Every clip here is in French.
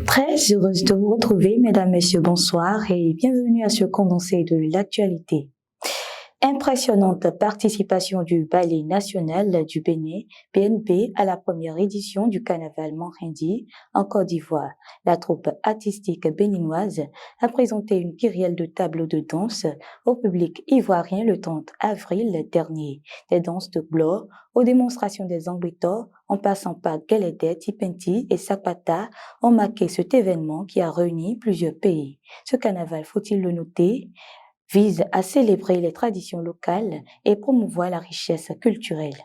Très heureuse de vous retrouver, mesdames, messieurs, bonsoir et bienvenue à ce condensé de l'actualité. Impressionnante participation du Ballet national du Bénin, BNB, à la première édition du Carnaval Morindi en Côte d'Ivoire. La troupe artistique béninoise a présenté une kyrielle de tableaux de danse au public ivoirien le 30 avril dernier. Des danses de bloc aux démonstrations des Ambritors, en passant par Guélédé, Tipenti et Sapata, ont marqué cet événement qui a réuni plusieurs pays. Ce carnaval, faut-il le noter, vise à célébrer les traditions locales et promouvoir la richesse culturelle.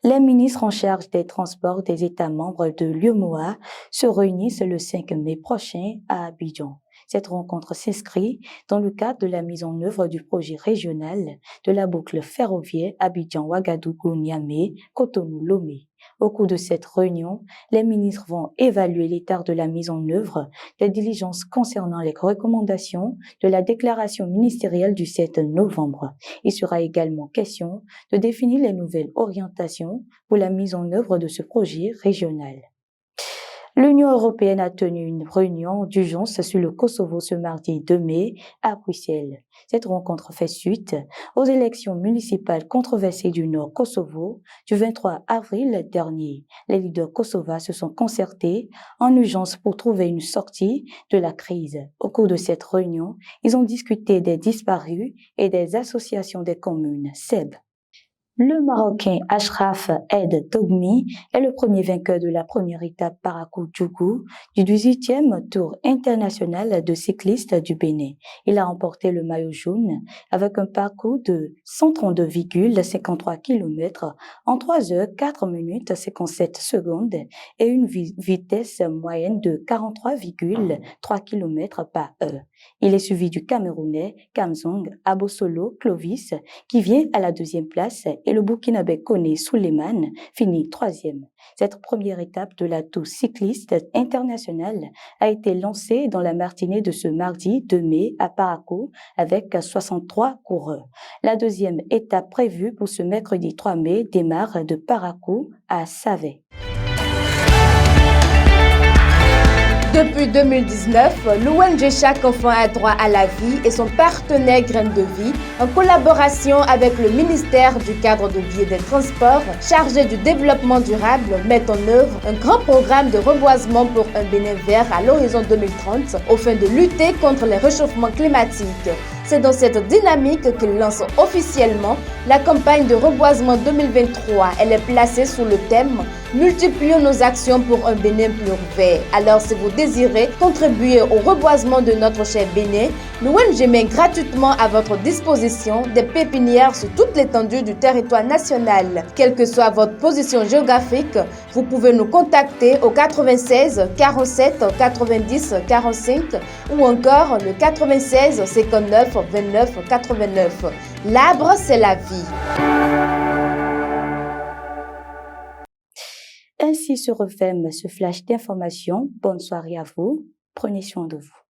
Les ministres en charge des transports des États membres de l'UEMOA se réunissent le 5 mai prochain à Abidjan. Cette rencontre s'inscrit dans le cadre de la mise en œuvre du projet régional de la boucle ferroviaire Abidjan-Ouagadougou-Niamey-Cotonou-Lomé. Au cours de cette réunion, les ministres vont évaluer l'état de la mise en œuvre des diligences concernant les recommandations de la déclaration ministérielle du 7 novembre. Il sera également question de définir les nouvelles orientations pour la mise en œuvre de ce projet régional. L'Union européenne a tenu une réunion d'urgence sur le Kosovo ce mardi 2 mai à Bruxelles. Cette rencontre fait suite aux élections municipales controversées du Nord Kosovo du 23 avril dernier. Les leaders kosovars se sont concertés en urgence pour trouver une sortie de la crise. Au cours de cette réunion, ils ont discuté des disparus et des associations des communes serbes. Le Marocain Achraf Ed Togmi est le premier vainqueur de la première étape Parakou-Djougou du 18e Tour international de cyclistes du Bénin. Il a remporté le maillot jaune avec un parcours de 132,53 km en 3 heures 4 minutes 57 secondes et une vitesse moyenne de 43,3 km par heure. Il est suivi du Camerounais Kamzong Abosolo Clovis qui vient à la deuxième place et le Burkinabé Koné Souleymane finit 3e. Cette première étape de la Tour cycliste internationale a été lancée dans la matinée de ce mardi 2 mai à Parakou avec 63 coureurs. La deuxième étape prévue pour ce mercredi 3 mai démarre de Parakou à Savé. Depuis 2019, l'ONG Chaque enfant a droit à la vie et son partenaire Graines de Vie, en collaboration avec le ministère du Cadre de Vie et des Transports, chargé du développement durable, met en œuvre un grand programme de reboisement pour un Bénin vert à l'horizon 2030, afin de lutter contre les réchauffements climatiques. C'est dans cette dynamique qu'il lance officiellement la campagne de reboisement 2023. Elle est placée sous le thème « Multiplions nos actions pour un Bénin plus vert ». Alors si vous désirez contribuer au reboisement de notre cher Bénin, l'ONG met gratuitement à votre disposition des pépinières sur toute l'étendue du territoire national. Quelle que soit votre position géographique, vous pouvez nous contacter au 96 47 90 45 ou encore le 96 59 29 89. L'arbre, c'est la vie. Ainsi se referme ce flash d'information. Bonne soirée à vous. Prenez soin de vous.